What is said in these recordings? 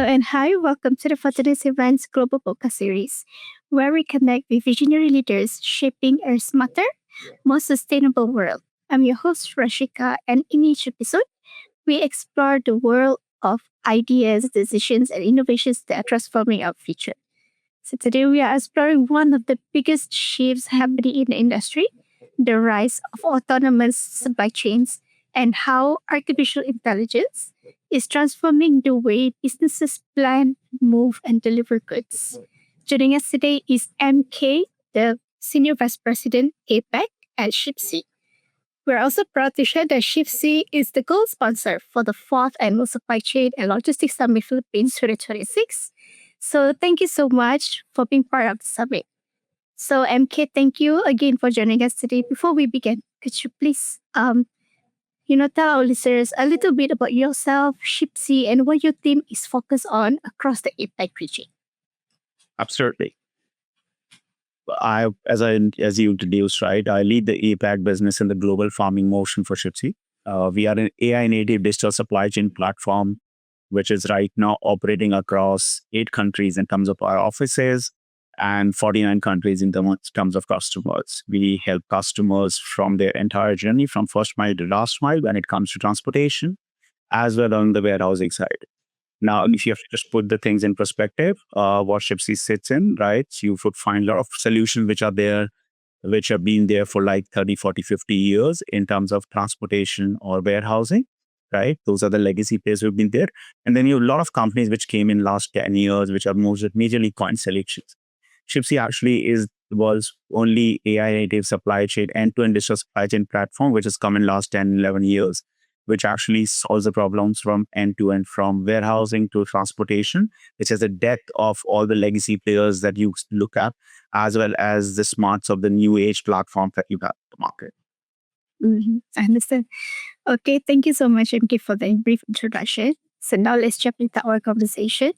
and hi, welcome to the Fortinus Events Global Podcast Series, where we connect with visionary leaders shaping a smarter, more sustainable world. I'm your host, Rashika, and in each episode, we explore the world of ideas, decisions, and innovations that are transforming our future. So today we are exploring one of the biggest shifts happening in the industry, the rise of autonomous supply chains, and how artificial intelligence is transforming the way businesses plan, move, and deliver goods. Joining us today is MK, the Senior Vice President APAC at Shipsy. We're also proud to share that Shipsy is the gold sponsor for the 4th Annual Supply Chain and Logistics Summit Philippines 2026. So thank you so much for being part of the summit. So MK, thank you again for joining us today. Before we begin, could you please tell our listeners a little bit about yourself, Shipsy, and what your team is focused on across the APAC region? Absolutely. As you introduced, right, I lead the APAC business in the global farming motion for Shipsy. We are an AI-native digital supply chain platform, which is right now operating across 8 countries in terms of our offices and 49 countries in terms of customers. We help customers from their entire journey, from first mile to last mile when it comes to transportation, as well on the warehousing side. Now, if you have to just put the things in perspective, what Shipsy sits in, right, you would find a lot of solutions which are there, which have been there for like 30, 40, 50 years in terms of transportation or warehousing, right? Those are the legacy players who've been there. And then you have a lot of companies which came in last 10 years, which are majorly coin solutions. Shipsy actually was only AI-native supply chain, end-to-end digital supply chain platform, which has come in last 10, 11 years, which actually solves the problems from end-to-end, from warehousing to transportation, which has a depth of all the legacy players that you look at, as well as the smarts of the new age platform that you have in the market. I understand. Okay, thank you so much, MK, for the brief introduction. So now let's jump into our conversation.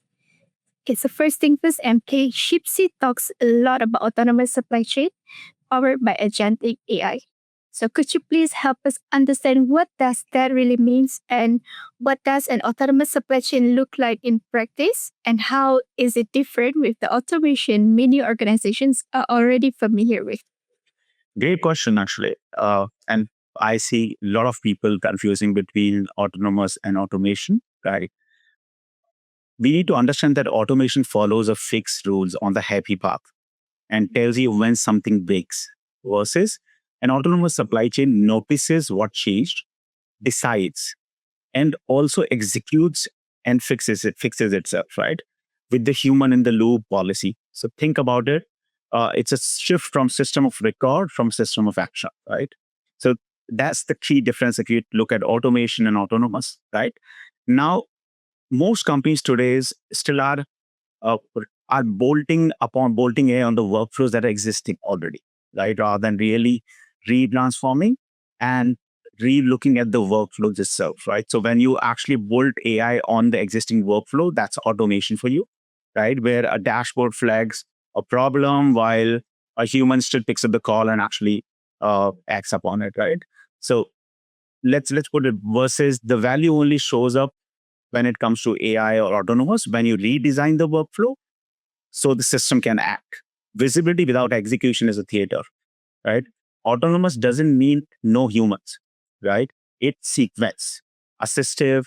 Okay, so first thing first, MK, Shipsy talks a lot about autonomous supply chain powered by agentic AI. So could you please help us understand what does that really means, and what does an autonomous supply chain look like in practice, and how is it different with the automation many organizations are already familiar with? Great question, actually. And I see a lot of people confusing between autonomous and automation, right? We need to understand that automation follows a fixed rules on the happy path and tells you when something breaks, versus an autonomous supply chain notices what changed, decides, and also executes and fixes itself, right? With the human in the loop policy. So think about it. It's a shift from system of record from system of action, right? So that's the key difference if you look at automation and autonomous, right? Now, most companies today still are bolting AI on the workflows that are existing already, right? Rather than really re-transforming and re-looking at the workflows itself, right? So when you actually bolt AI on the existing workflow, that's automation for you, right? Where a dashboard flags a problem while a human still picks up the call and actually acts upon it, right? So let's put it versus the value only shows up when it comes to AI or autonomous, when you redesign the workflow so the system can act. Visibility without execution is a theater, right? Autonomous doesn't mean no humans, right? It's sequence, assistive,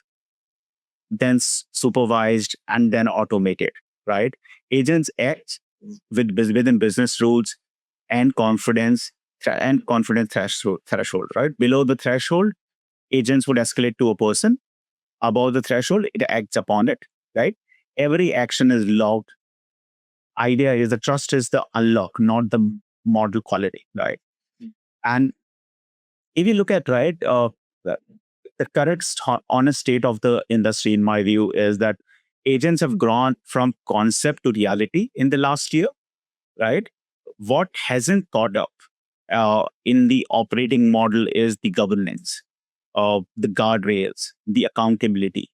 then supervised, and then automated, right? Agents act within business rules and confidence threshold, right? Below the threshold, agents would escalate to a person. Above the threshold, it acts upon it, right? Every action is logged. Idea is the trust is the unlock, not the model quality, right? And if you look at, right, the current honest state of the industry, in my view, is that agents have grown from concept to reality in the last year, right? What hasn't caught up in the operating model is the governance, the guardrails, the accountability.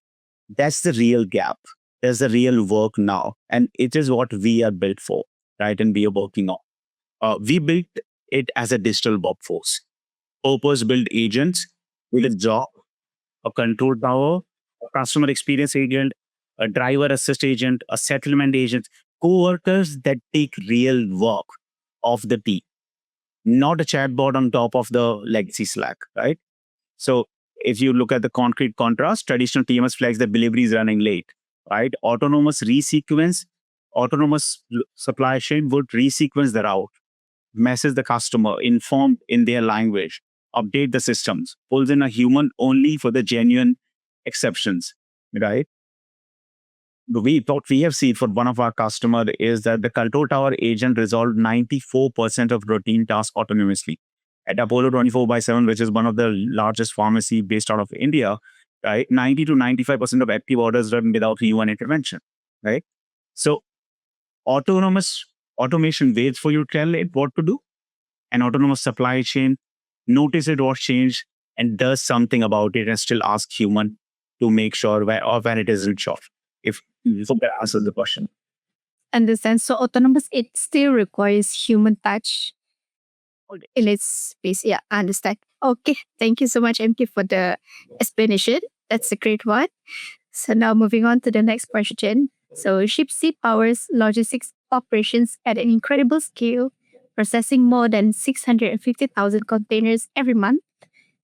That's the real gap. There's the real work now. And it is what we are built for, right? And we are working on. We built it as a digital workforce. Purpose-built agents with a job, a control tower, a customer experience agent, a driver assist agent, a settlement agent, co-workers that take real work of the team, not a chatbot on top of the legacy Slack, right? So if you look at the concrete contrast, traditional TMS flags that delivery is running late, right? Autonomous supply chain would resequence the route, message the customer, inform in their language, update the systems, pulls in a human only for the genuine exceptions, right? What we have seen for one of our customer is that the control tower agent resolved 94% of routine tasks autonomously. At Apollo 24/7, which is one of the largest pharmacy based out of India, right? 90 to 95% of active orders run without human intervention, right? So autonomous automation waits for you to tell it what to do. An autonomous supply chain notices what changed and does something about it and still asks human to make sure when it isn't sure. If so that answers the question. Understand. So autonomous, it still requires human touch in its space. Yeah, I understand. Okay, thank you so much, MK, for the explanation. That's a great one. So now moving on to the next question. So Shipsy powers logistics operations at an incredible scale, processing more than 650,000 containers every month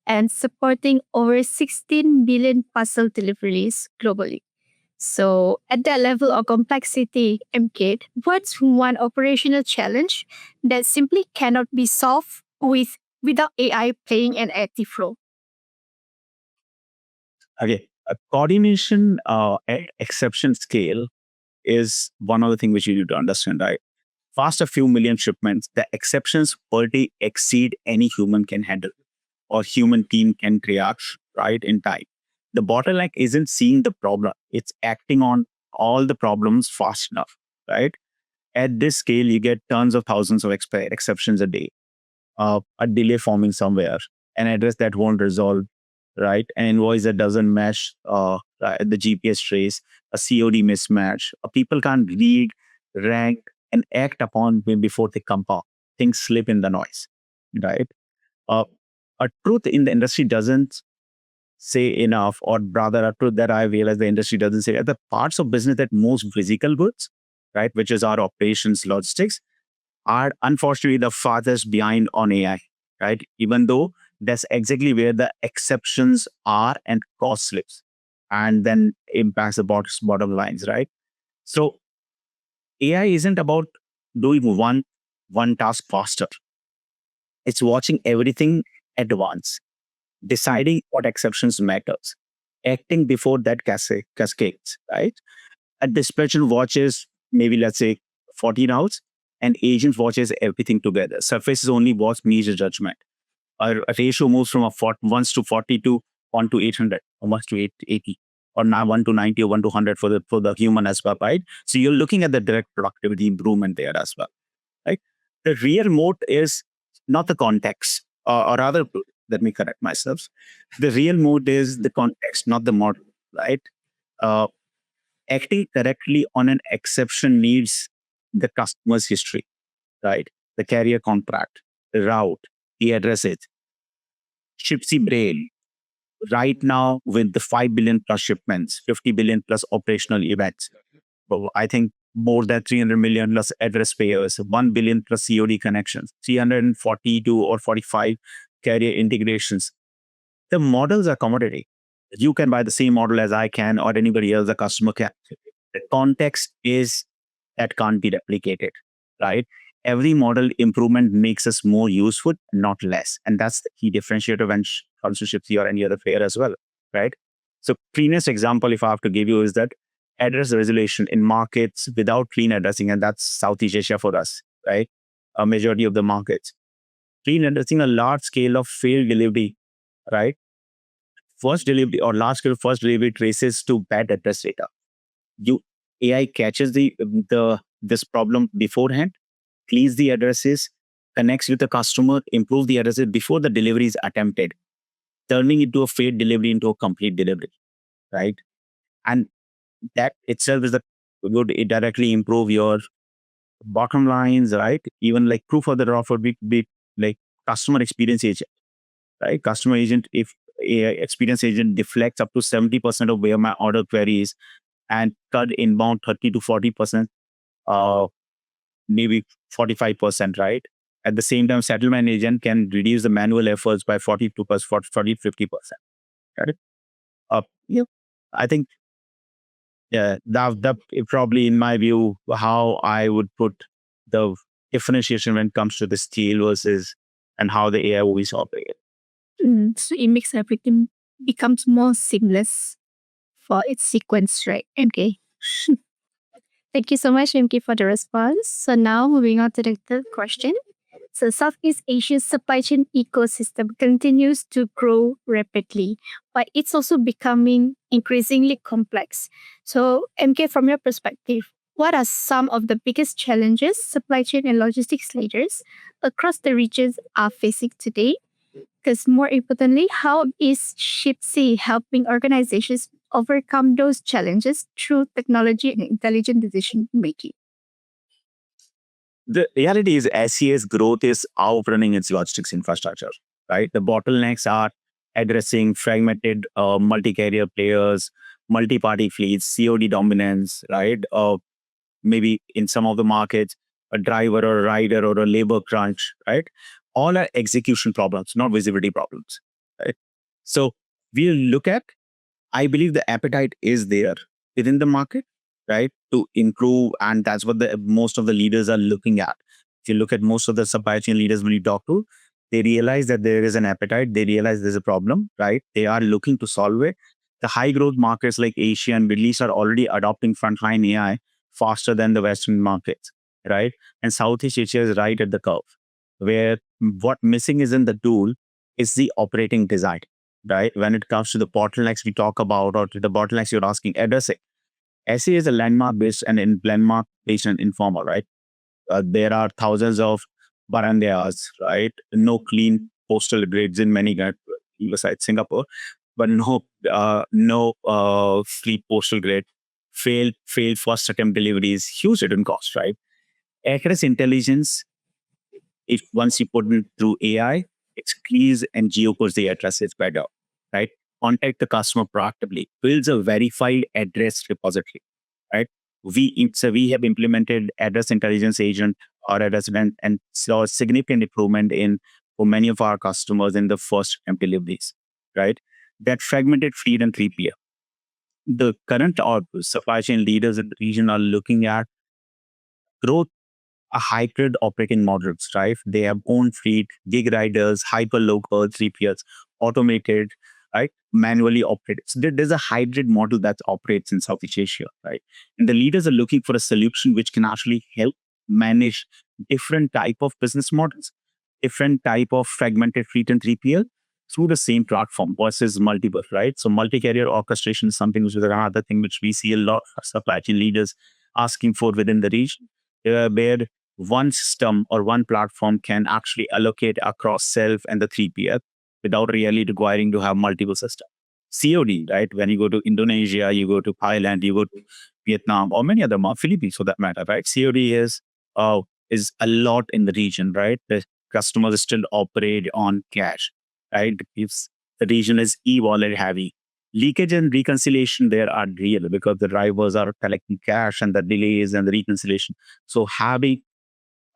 and supporting over 16 billion parcel deliveries globally. So at that level of complexity, MK, what's one operational challenge that simply cannot be solved without AI playing an active role? Okay, coordination at exception scale is one of the things which you need to understand, right? Past a few million shipments, the exceptions per day exceed any human can handle or human team can triage, right, in time. The bottleneck isn't seeing the problem, it's acting on all the problems fast enough, right? At this scale, you get tons of thousands of exceptions a day, a delay forming somewhere, an address that won't resolve, right? An invoice that doesn't match the GPS trace, a COD mismatch. People can't read, rank, and act upon before they compound. Things slip in the noise, right? Uh, a truth in the industry doesn't say enough, or rather, a truth that I realize the industry doesn't say, the parts of business that most physical goods, right, which is our operations, logistics, are unfortunately the farthest behind on AI, right? Even though that's exactly where the exceptions are and cost slips and then impacts the bottom lines, right? So AI isn't about doing one task faster. It's watching everything at once, deciding what exceptions matters, acting before that cascades, right? A dispatcher watches maybe let's say 14 hours, and agent watches everything together. Surfaces only watch major judgment. A ratio moves from 1 to 40 to 1 to 800 or 1 to 880 or now 1 to 90 or 1 to 100 for the human as well, right? So you're looking at the direct productivity improvement there as well, right? The real mode is not the context, or rather, let me correct myself. The real mode is the context, not the model, right? Uh, Acting correctly on an exception needs the customer's history, right? The carrier contract, the route, the addresses. Shipsy brain, right now with the 5 billion plus shipments, 50 billion plus operational events. Well, I think more than 300 million plus address payers, 1 billion plus COD connections, 342 or 45 carrier integrations. The models are commodity. You can buy the same model as I can or anybody else, the customer can. The context is that can't be replicated, right? Every model improvement makes us more useful, not less. And that's the key differentiator when comes to Shipsy or any other player as well, right? So cleanest example, if I have to give you, is that address resolution in markets without clean addressing, and that's Southeast Asia for us, right? A majority of the markets. Clean addressing, a large scale of failed delivery, right? First delivery or large scale first delivery traces to bad address data. You AI catches the this problem beforehand, cleans the addresses, connects with the customer, improve the addresses before the delivery is attempted, turning into a failed delivery into a complete delivery, right? And that itself is the would it directly improve your bottom lines, right? Even like proof of the offer would be like customer experience agent, right? Customer agent, if AI experience agent deflects up to 70% of where my order queries, and cut inbound 30 to 40%, maybe 45%, right? At the same time, settlement agent can reduce the manual efforts by 42%, 40, 50%. Got it? Yep. I think, yeah, that probably, in my view, how I would put the differentiation when it comes to the scale versus and how the AI always operate. So it makes everything becomes more seamless for its sequence, right? MK. Thank you so much, MK, for the response. So now moving on to the third question. So Southeast Asia's supply chain ecosystem continues to grow rapidly, but it's also becoming increasingly complex. So MK, from your perspective, what are some of the biggest challenges supply chain and logistics leaders across the regions are facing today? Because more importantly, how is Shipsy helping organizations overcome those challenges through technology and intelligent decision making? The reality is SCA's growth is outrunning its logistics infrastructure, right? The bottlenecks are addressing fragmented multi-carrier players, multi-party fleets, COD dominance, right? Maybe in some of the markets, a driver or a rider or a labor crunch, right? All are execution problems, not visibility problems, right? So we look at, I believe the appetite is there within the market, right, to improve, and that's what the most of the leaders are looking at. If you look at most of the supply chain leaders when you talk to, they realize that there is an appetite. They realize there's a problem, right? They are looking to solve it. The high growth markets like Asia and Middle East are already adopting frontline AI faster than the Western markets, right? And Southeast Asia is right at the curve, where what missing isn't the tool, is the operating design, right? When it comes to the bottlenecks we talk about, or to the bottlenecks you're asking, addressing. SE is a landmark based and in landmark based and informal, right? There are thousands of barandayas, right? No clean postal grids in many besides Singapore, but no fleet postal grid. Failed first attempt deliveries, huge hidden cost, right? Accuracy intelligence, if once you put it through AI, it screens and geocodes the addresses better, right? Contact the customer proactively, builds a verified address repository, right? We have implemented address intelligence agent or a resident and saw a significant improvement in for many of our customers in the first attempt deliveries, right? That fragmented fleet and 3PL. The current supply chain leaders in the region are looking at growth a hybrid operating models, right? They have own fleet, gig riders, hyper local, 3PLs, automated, right? Manually operated. So there's a hybrid model that operates in Southeast Asia, right? And the leaders are looking for a solution which can actually help manage different type of business models, different type of fragmented fleet and 3PL through the same platform versus multiple, right? So multi-carrier orchestration is something which is another thing which we see a lot of supply chain leaders asking for within the region, where one system or one platform can actually allocate across self and the 3PL without really requiring to have multiple systems. COD, right? When you go to Indonesia, you go to Thailand, you go to Vietnam, or many other Philippines for that matter, right? COD is a lot in the region, right? The customers still operate on cash, right? If the region is e-wallet heavy, leakage and reconciliation there are real because the drivers are collecting cash and the delays and the reconciliation. So having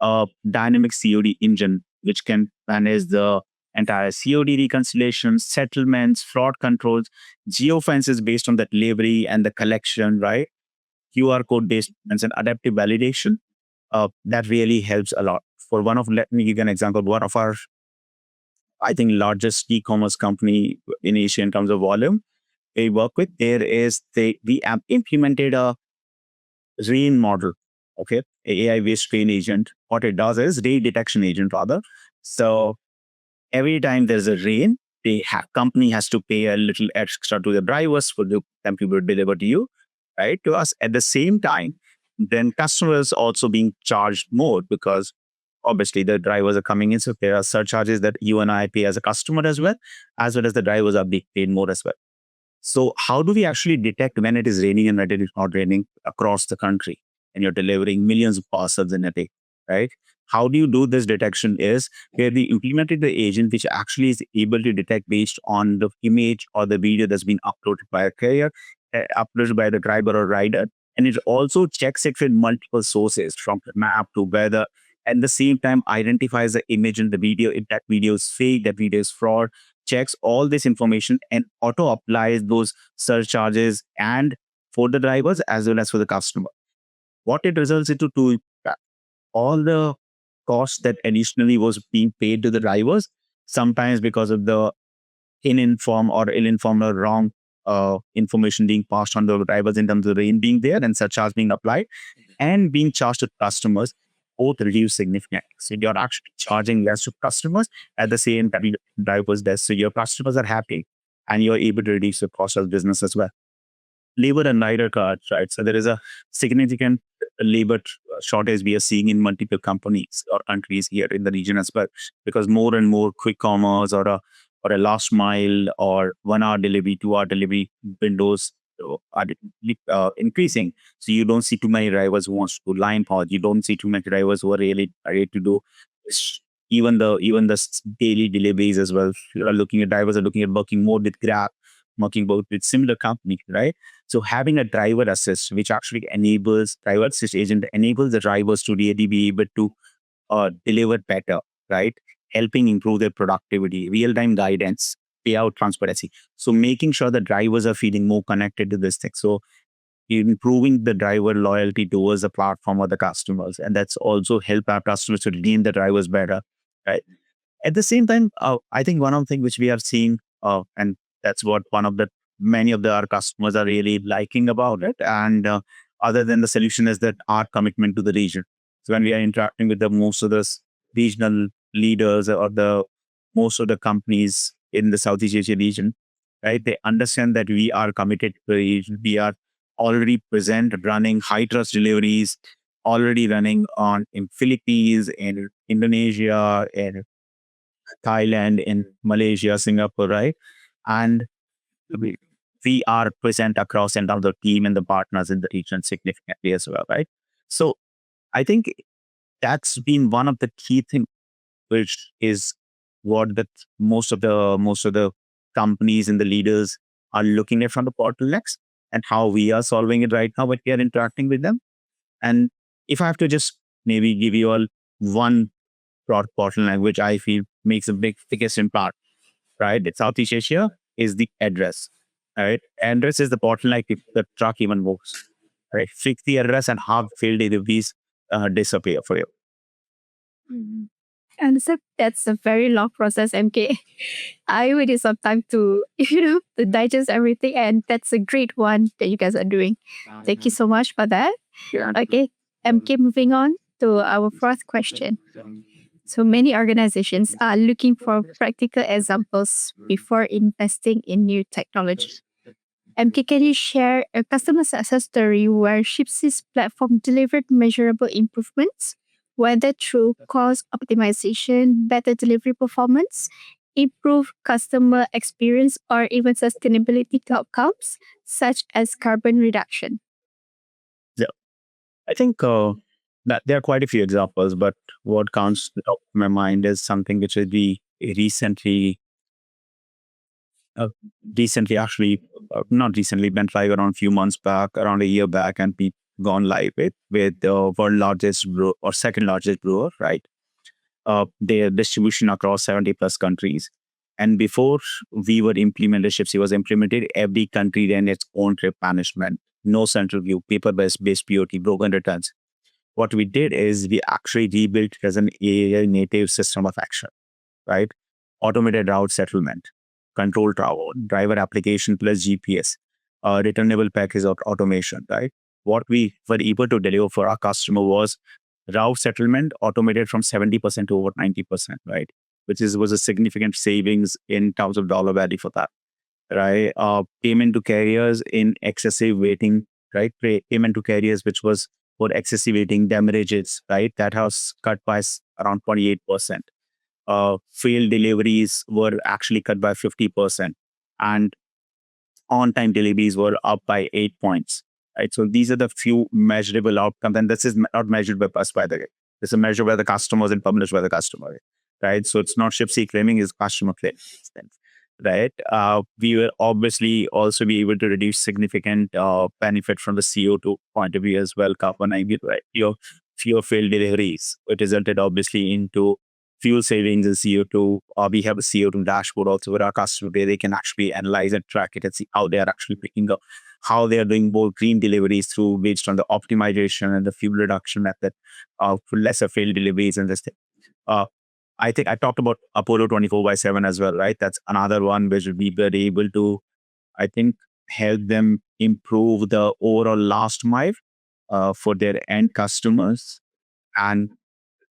a dynamic COD engine which can manage the entire COD reconciliation, settlements, fraud controls, geofences based on the delivery and the collection, right? QR code based and adaptive validation. That really helps a lot. Let me give you an example. One of our, I think, largest e-commerce company in Asia in terms of volume we work with, we have implemented a rain model, okay, AI-based rain agent. What it does is rain detection agent rather. So every time there's a rain, company has to pay a little extra to the drivers for them to be delivered to you, right? To us. At the same time, then customers also being charged more because obviously the drivers are coming in. So there are surcharges that you and I pay as a customer as well as the drivers are being paid more as well. So how do we actually detect when it is raining and when it is not raining across the country and you're delivering millions of parcels in a day, right? How do you do this detection is where we implemented the agent which actually is able to detect based on the image or the video that's been uploaded by a carrier. uploaded by the driver or rider. And it also checks it with multiple sources from the map to weather. At the same time, identifies the image in the video. If that video is fake, that video is fraud, checks all this information and auto applies those surcharges and for the drivers as well as for the customer. What it results into to all the cost that additionally was being paid to the drivers, sometimes because of the ill-informed or wrong information being passed on to the drivers in terms of rain being there and surcharge being applied and being charged to customers, both reduce significantly. So you're actually charging less to customers at the same time drivers less. So your customers are happy and you're able to reduce the cost of business as well. Labor and rider cards, right? So there is a significant labor shortage we are seeing in multiple companies or countries here in the region as well, because more and more quick commerce or a last mile or 1 hour delivery, 2 hour delivery windows are increasing. So you don't see too many drivers who wants to do line haul. You don't see too many drivers who are really ready to do even the daily deliveries as well. Drivers are looking at working more with Grab, working both with similar companies, right? So having a driver assist, which actually enables driver assist agent enables the drivers to really be able to deliver better, right? Helping improve their productivity, real-time guidance, payout transparency. So making sure the drivers are feeling more connected to this thing. So improving the driver loyalty towards the platform or the customers. And that's also help our customers to retain the drivers better, right? At the same time, I think one of the things which we are seeing, and that's what many of our customers are really liking about it. And other than the solution is that our commitment to the region. So when we are interacting with the most of the regional leaders or the most of the companies in the Southeast Asia region, right? They understand that we are committed to the region. We are already present, running high trust deliveries, already running on in Philippines, in Indonesia, in Thailand, in Malaysia, Singapore, right? And we are present across and down the team and the partners in the region significantly as well, right? So I think that's been one of the key things, which is what that most of the companies and the leaders are looking at from the bottlenecks and how we are solving it right now when we are interacting with them. And if I have to just maybe give you all one broad bottleneck, which I feel makes a biggest impact, right? In Southeast Asia is the address, right? Address is the bottleneck if the truck even moves, right? Fix the address and half failed deliveries disappear for you. Mhm. And so that's a very long process, MK. I would need some time to, to digest everything. And that's a great one that you guys are doing. Thank you so much for that. Okay, MK, moving on to our fourth question. So many organizations are looking for practical examples before investing in new technology. MK, can you share a customer success story where Shipsy's platform delivered measurable improvements, whether through cost optimization, better delivery performance, improved customer experience, or even sustainability outcomes, such as carbon reduction? Yeah, I think that there are quite a few examples, but what comes to the top of my mind is something which we recently actually not recently went live around a few months back, around a year back, and we gone live with the world largest brewer or second largest brewer, right? Their distribution across 70 plus countries. And before we were implemented, Shipsy was implemented, every country ran its own trip management, no central view, paper-based POT, broken returns. What we did is we actually rebuilt it as an AI native system of action, right? Automated route settlement, control tower, driver application plus GPS, returnable package of automation, right? What we were able to deliver for our customer was route settlement automated from 70% to over 90%, right? Was a significant savings in terms of dollar value for that, right? Payment to carriers in excessive waiting, right? Payment to carriers, which was for excessive waiting damages, right? That has cut by around 28%. Failed deliveries were actually cut by 50%. And on-time deliveries were up by 8 points. Right? So these are the few measurable outcomes. And this is not measured by us, by the way. This is measured by the customers and published by the customer. Right? So it's not Shipsy claiming, it's customer claiming. right? We will obviously also be able to reduce significant benefit from the CO2 point of view as well, carbon, right? Your fewer failed deliveries. It resulted obviously into fuel savings and CO2. We have a CO2 dashboard also with our customer where they can actually analyze and track it and see how they are actually picking up, how they are doing more green deliveries through based on the optimization and the fuel reduction method for lesser failed deliveries and this thing. Uh, I think I talked about Apollo 24/7 as well, right? That's another one which we were able to, I think, help them improve the overall last mile for their end customers and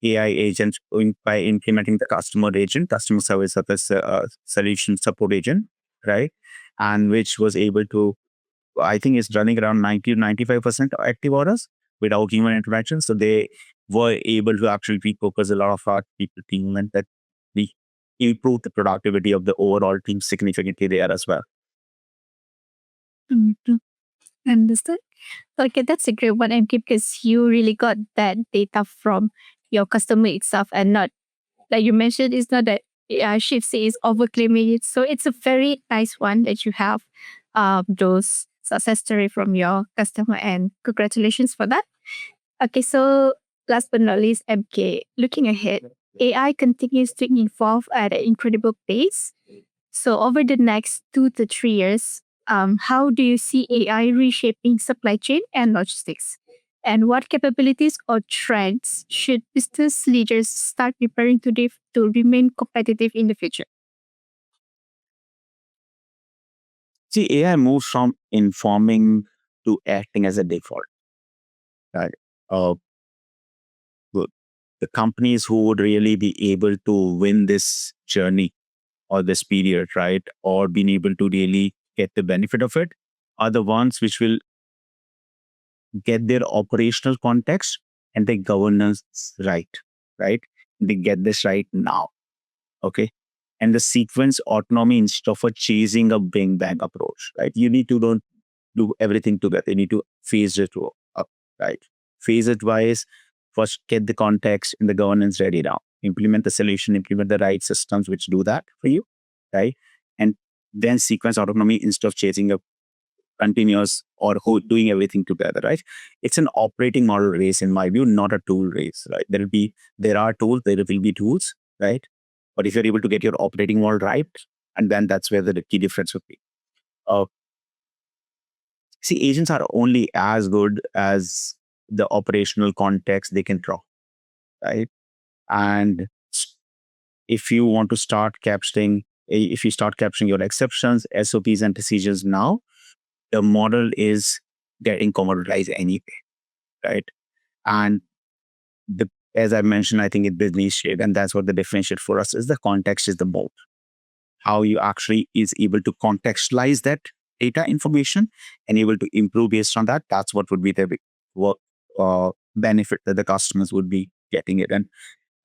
AI agents by implementing the customer service solution support agent, right? And which was able to, I think it's running around 90 to 95% active orders without human intervention. So they were able to actually refocus a lot of our people team and that we improve the productivity of the overall team significantly there as well. Mhm. Understood. Okay, that's a great one, MK, because you really got that data from your customer itself and not, like you mentioned, it's not that Shipsy is overclaiming it. So it's a very nice one that you have those success story from your customer, and congratulations for that. Okay, so last but not least, MK, looking ahead, AI continues to evolve at an incredible pace. So over the next 2 to 3 years, how do you see AI reshaping supply chain and logistics? And what capabilities or trends should business leaders start preparing to remain competitive in the future? See, AI moves from informing to acting as a default, right? Uh, the the companies who would really be able to win this journey or this period, right? Or being able to really get the benefit of it are the ones which will get their operational context and their governance right, right? They get this right now, okay? And the sequence autonomy instead of a chasing a bing bang approach, right? You need to don't do everything together. You need to phase it up, right? Phase it wise, first get the context and the governance ready now. Implement the solution, implement the right systems which do that for you, right? And then sequence autonomy instead of chasing a continuous or doing everything together, right? It's an operating model race in my view, not a tool race, right? There are tools, there will be tools, right? But if you're able to get your operating model right, and then that's where the key difference would be. Uh, See, agents are only as good as the operational context they can draw, right? And if you want to start capturing, if you start capturing your exceptions, SOPs, and decisions now, the model is getting commoditized anyway, right? And as I mentioned, I think it business shape, and that's what the differentiate for us is the context is the mode. How you actually is able to contextualize that data information and able to improve based on that. That's what would be the big work benefit that the customers would be getting it. And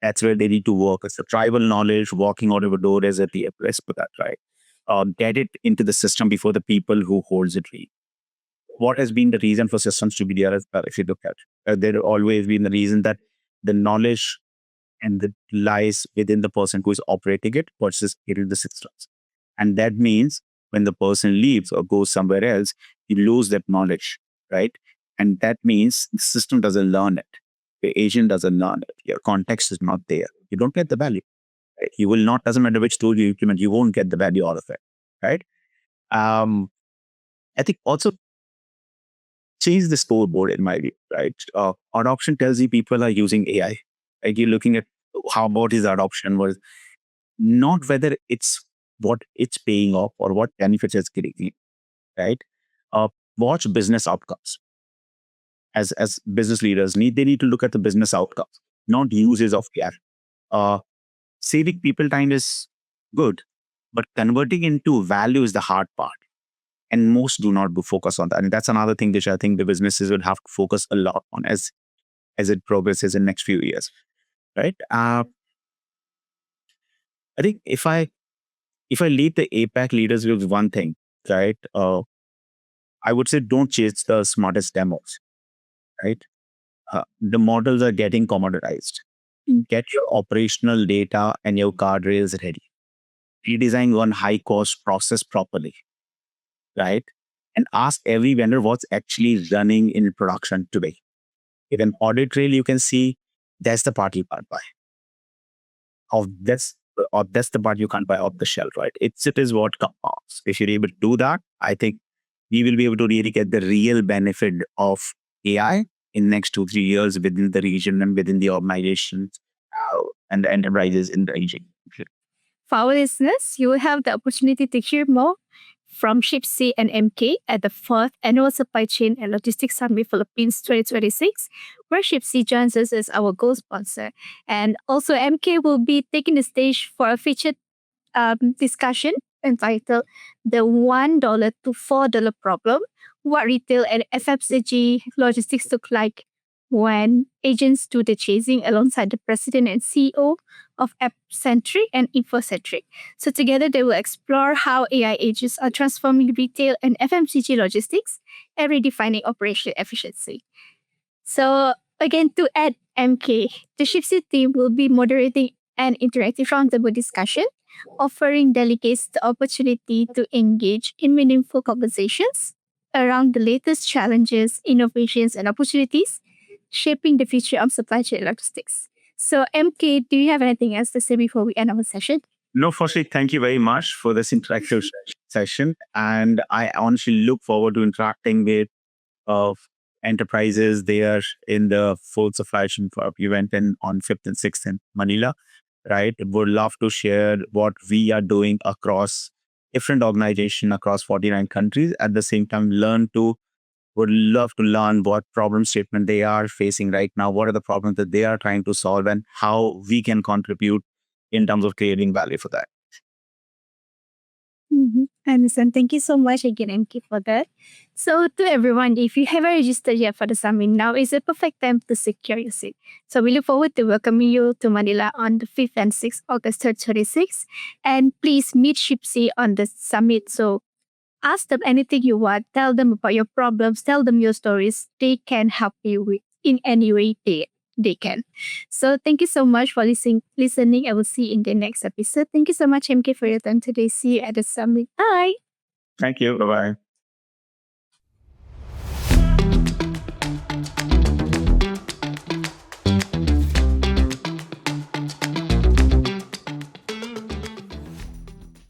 that's where they need to work. It's the tribal knowledge, walking out of a door as a place for that, right? Get it into the system before the people who holds it read. What has been the reason for systems to be there as well? If you look at there have always been the reason that the knowledge and that lies within the person who is operating it versus in the systems. And that means when the person leaves or goes somewhere else, you lose that knowledge, right? And that means the system doesn't learn it. The agent doesn't learn it. Your context is not there. You don't get the value. Right? You will not, doesn't matter which tool you implement, you won't get the value out of it, right? Um, I think also change the scoreboard in my view, right? Adoption tells you people are using AI. Like you're looking at how about his adoption was not whether it's what it's paying off or what benefits it's getting, right? Uh, Watch business outcomes. As business leaders they need to look at the business outcomes, not uses of AI. Uh, Saving people time is good, but converting into value is the hard part. And most do not do focus on that. And that's another thing which I think the businesses will have to focus a lot on as it progresses in next few years, right? I think if I lead the APAC leaders with one thing, right? I would say don't chase the smartest demos, right? The models are getting commoditized. Get your operational data and your guardrails ready, redesign one high-cost process properly, right? And ask every vendor what's actually running in production today. If an audit trail, you can see that's the part you can't buy. That's the part you can't buy off the shelf, right? It is what counts. If you're able to do that, I think we will be able to really get the real benefit of AI in next 2-3 years within the region and within the organizations and the enterprises in the region. For our listeners, you will have the opportunity to hear more from Shipsy and MK at the 4th Annual Supply Chain and Logistics Summit Philippines 2026, where Shipsy joins us as our gold sponsor. And also MK will be taking the stage for a featured discussion entitled The $1 to $4 Problem, What Retail and FMCG Logistics Look Like when Agents Do the Chasing, alongside the President and CEO of AppCentric and InfoCentric. So together they will explore how AI agents are transforming retail and FMCG logistics and redefining operational efficiency. So again, to add MK, the Shipsy team will be moderating an interactive roundtable discussion, offering delegates the opportunity to engage in meaningful conversations around the latest challenges, innovations, and opportunities shaping the future of supply chain logistics. So, MK, do you have anything else to say before we end our session? No, firstly, thank you very much for this interactive session. And I honestly look forward to interacting with enterprises there in the full supply chain event on 5th and 6th in Manila, right? Would love to share what we are doing across different organizations across 49 countries. At the same time, would love to learn what problem statement they are facing right now, what are the problems that they are trying to solve, and how we can contribute in terms of creating value for that. I understand. Thank you so much again, MK, for that. So to everyone, if you haven't registered yet for the summit, now is the perfect time to secure your seat. So we look forward to welcoming you to Manila on the 5th and 6th August 2026. And please meet Shipsy on the summit. So ask them anything you want. Tell them about your problems. Tell them your stories. They can help you with in any way they can. So thank you so much for listening. I will see you in the next episode. Thank you so much, MK, for your time today. See you at the summit. Bye. Thank you. Bye-bye.